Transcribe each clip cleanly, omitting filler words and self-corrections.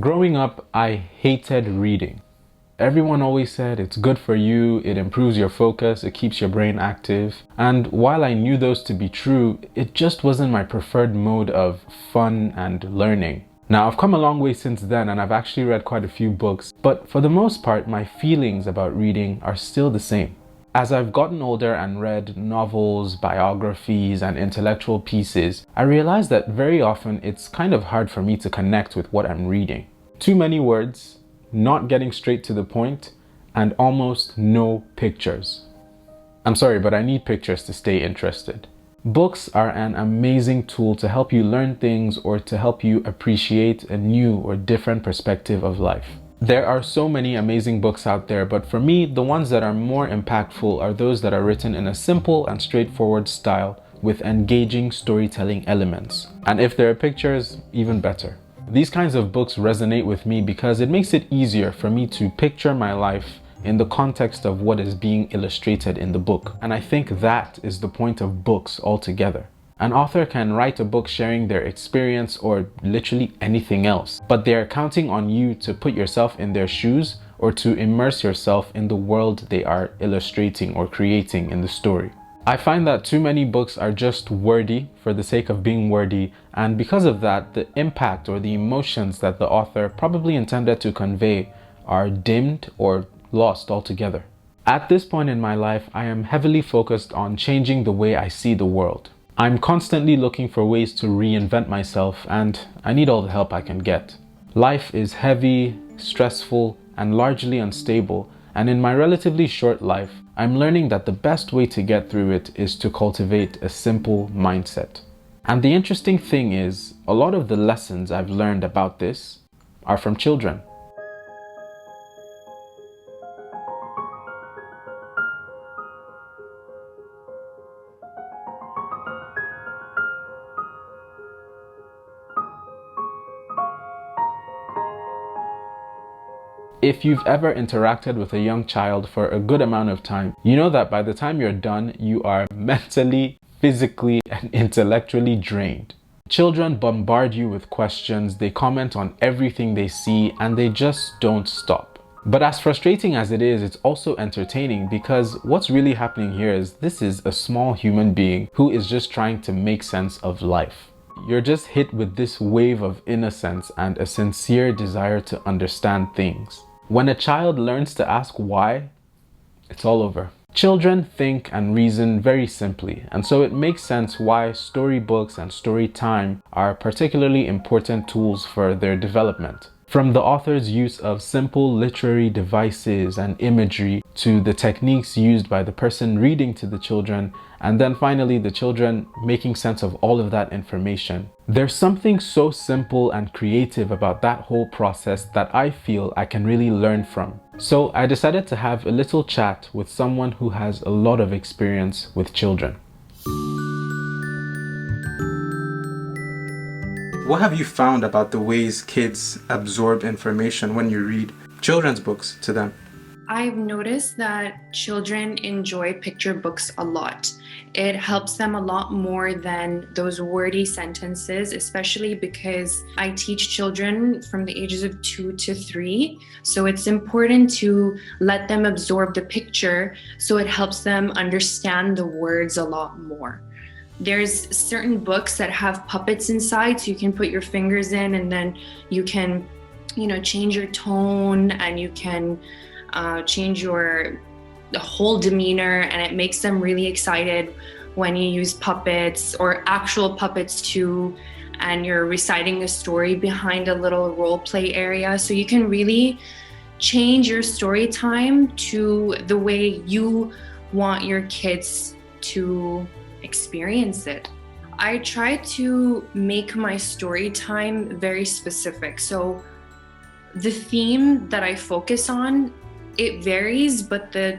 Growing up, I hated reading. Everyone always said it's good for you, it improves your focus, it keeps your brain active. And while I knew those to be true, it just wasn't my preferred mode of fun and learning. Now, I've come a long way since then and I've actually read quite a few books, but for the most part, my feelings about reading are still the same. As I've gotten older and read novels, biographies, and intellectual pieces, I realized that very often it's kind of hard for me to connect with what I'm reading. Too many words, not getting straight to the point, and almost no pictures. I'm sorry, but I need pictures to stay interested. Books are an amazing tool to help you learn things or to help you appreciate a new or different perspective of life. There are so many amazing books out there, but for me, the ones that are more impactful are those that are written in a simple and straightforward style with engaging storytelling elements. And if there are pictures, even better. These kinds of books resonate with me because it makes it easier for me to picture my life in the context of what is being illustrated in the book. And I think that is the point of books altogether. An author can write a book sharing their experience or literally anything else, but they're counting on you to put yourself in their shoes or to immerse yourself in the world they are illustrating or creating in the story. I find that too many books are just wordy for the sake of being wordy, and because of that, the impact or the emotions that the author probably intended to convey are dimmed or lost altogether. At this point in my life, I am heavily focused on changing the way I see the world. I'm constantly looking for ways to reinvent myself, and I need all the help I can get. Life is heavy, stressful, and largely unstable, and in my relatively short life, I'm learning that the best way to get through it is to cultivate a simple mindset. And the interesting thing is, a lot of the lessons I've learned about this are from children. If you've ever interacted with a young child for a good amount of time, you know that by the time you're done, you are mentally, physically, and intellectually drained. Children bombard you with questions, they comment on everything they see, and they just don't stop. But as frustrating as it is, it's also entertaining because what's really happening here is this is a small human being who is just trying to make sense of life. You're just hit with this wave of innocence and a sincere desire to understand things. When a child learns to ask why, it's all over. Children think and reason very simply, and so it makes sense why storybooks and story time are particularly important tools for their development. From the author's use of simple literary devices and imagery to the techniques used by the person reading to the children, and then finally the children making sense of all of that information. There's something so simple and creative about that whole process that I feel I can really learn from. So I decided to have a little chat with someone who has a lot of experience with children. What have you found about the ways kids absorb information when you read children's books to them? I've noticed that children enjoy picture books a lot. It helps them a lot more than those wordy sentences, especially because I teach children from the ages of 2 to 3. So it's important to let them absorb the picture so it helps them understand the words a lot more. There's certain books that have puppets inside, so you can put your fingers in and then you can, change your tone and you can change the whole demeanor, and it makes them really excited when you use puppets or actual puppets too, and you're reciting a story behind a little role play area. So you can really change your story time to the way you want your kids to experience it. I try to make my story time very specific. So the theme that I focus on, it varies, but the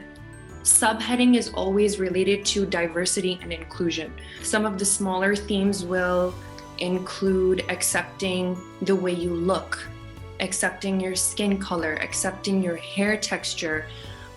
subheading is always related to diversity and inclusion. Some of the smaller themes will include accepting the way you look, accepting your skin color, accepting your hair texture,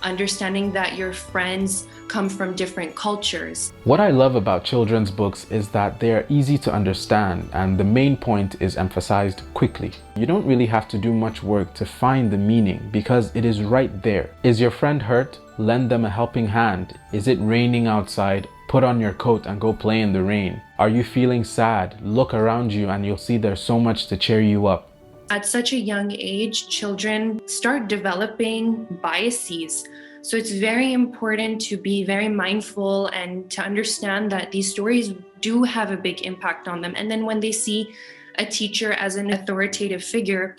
understanding that your friends come from different cultures. What I love about children's books is that they are easy to understand and the main point is emphasized quickly. You don't really have to do much work to find the meaning because it is right there. Is your friend hurt? Lend them a helping hand. Is it raining outside? Put on your coat and go play in the rain. Are you feeling sad? Look around you and you'll see there's so much to cheer you up. At such a young age, children start developing biases. So it's very important to be very mindful and to understand that these stories do have a big impact on them. And then when they see a teacher as an authoritative figure,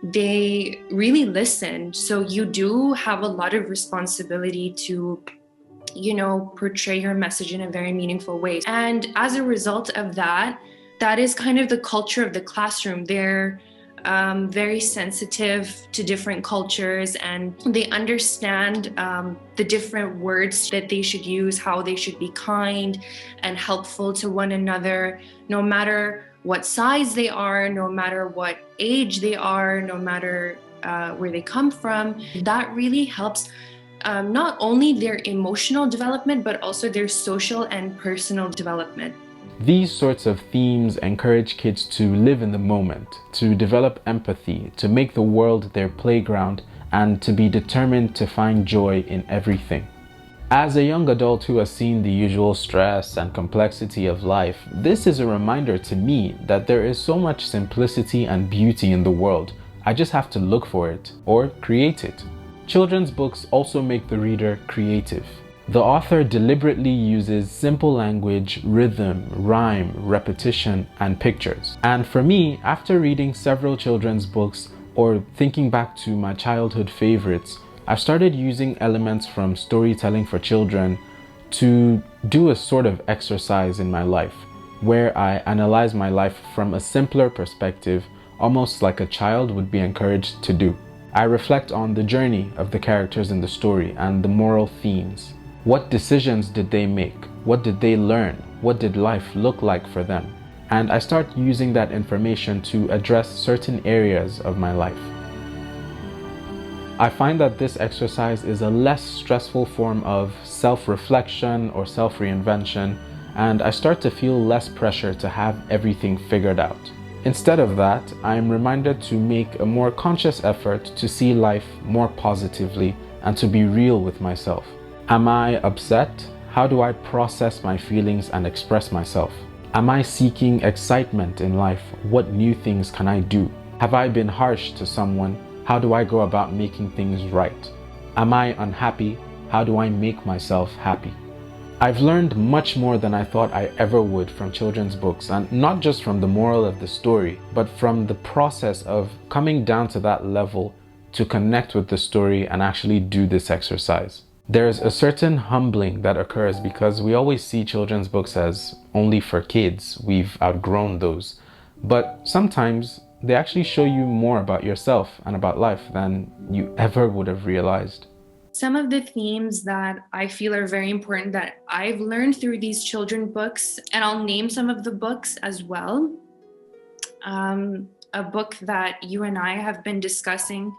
they really listen. So you do have a lot of responsibility to, portray your message in a very meaningful way. And as a result of that, that is kind of the culture of the classroom. They're very sensitive to different cultures and they understand the different words that they should use, how they should be kind and helpful to one another, no matter what size they are, no matter what age they are, no matter where they come from. That really helps not only their emotional development, but also their social and personal development. These sorts of themes encourage kids to live in the moment, to develop empathy, to make the world their playground, and to be determined to find joy in everything. As a young adult who has seen the usual stress and complexity of life, this is a reminder to me that there is so much simplicity and beauty in the world. I just have to look for it, or create it. Children's books also make the reader creative. The author deliberately uses simple language, rhythm, rhyme, repetition, and pictures. And for me, after reading several children's books or thinking back to my childhood favorites, I've started using elements from storytelling for children to do a sort of exercise in my life, where I analyze my life from a simpler perspective, almost like a child would be encouraged to do. I reflect on the journey of the characters in the story and the moral themes. What decisions did they make? What did they learn? What did life look like for them? And I start using that information to address certain areas of my life. I find that this exercise is a less stressful form of self-reflection or self-reinvention, and I start to feel less pressure to have everything figured out. Instead of that, I am reminded to make a more conscious effort to see life more positively and to be real with myself. Am I upset? How do I process my feelings and express myself? Am I seeking excitement in life? What new things can I do? Have I been harsh to someone? How do I go about making things right? Am I unhappy? How do I make myself happy? I've learned much more than I thought I ever would from children's books, and not just from the moral of the story, but from the process of coming down to that level to connect with the story and actually do this exercise. There's a certain humbling that occurs because we always see children's books as only for kids. We've outgrown those. But sometimes they actually show you more about yourself and about life than you ever would have realized. Some of the themes that I feel are very important that I've learned through these children's books, and I'll name some of the books as well. A book that you and I have been discussing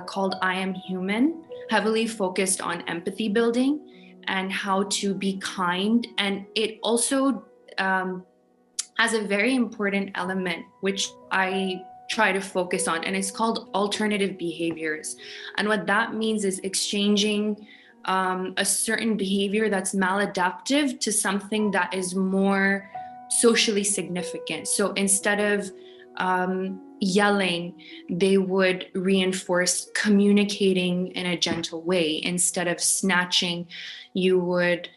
called I Am Human, heavily focused on empathy building and how to be kind. And it also has a very important element, which I try to focus on, and it's called alternative behaviors. And what that means is exchanging a certain behavior that's maladaptive to something that is more socially significant. So instead of yelling, they would reinforce communicating in a gentle way. Instead of snatching, you would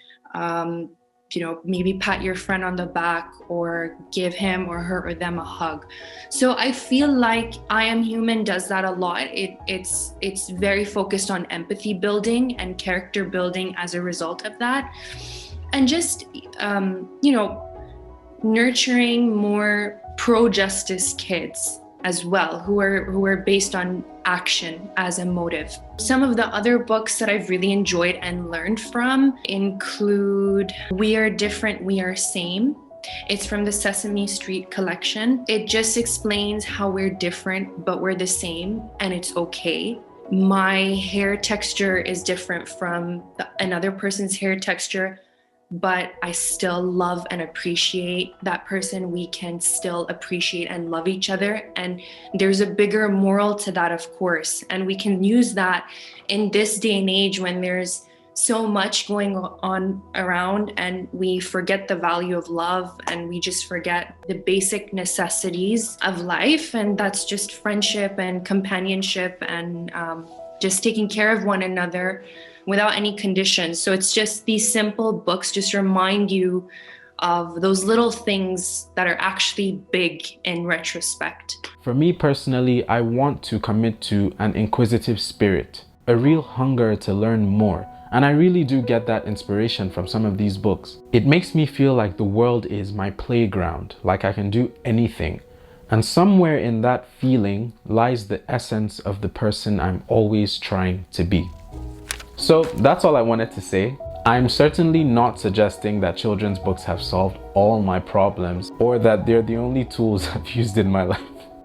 maybe pat your friend on the back or give him or her or them a hug. So I feel like I Am Human does that a lot. It's very focused on empathy building and character building as a result of that. And just, nurturing more pro-justice kids as well, who are based on action as a motive. Some of the other books that I've really enjoyed and learned from include We Are Different, We Are Same. It's from the Sesame Street collection. It just explains how we're different, but we're the same, and it's okay. my hair texture is different from another person's hair texture, but I still love and appreciate that person. We can still appreciate and love each other. And there's a bigger moral to that, of course. And we can use that in this day and age when there's so much going on around and we forget the value of love and we just forget the basic necessities of life. And that's just friendship and companionship and just taking care of one another without any conditions. So it's just these simple books just remind you of those little things that are actually big in retrospect. For me personally, I want to commit to an inquisitive spirit, a real hunger to learn more. And I really do get that inspiration from some of these books. It makes me feel like the world is my playground, like I can do anything. And somewhere in that feeling lies the essence of the person I'm always trying to be. So that's all I wanted to say. I'm certainly not suggesting that children's books have solved all my problems or that they're the only tools I've used in my life.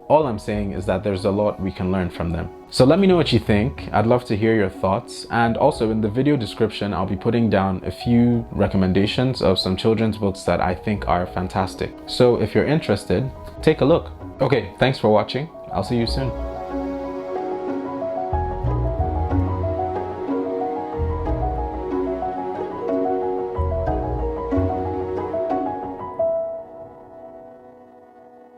All I'm saying is that there's a lot we can learn from them. So let me know what you think. I'd love to hear your thoughts. And also in the video description, I'll be putting down a few recommendations of some children's books that I think are fantastic. So if you're interested, take a look. Okay, thanks for watching. I'll see you soon.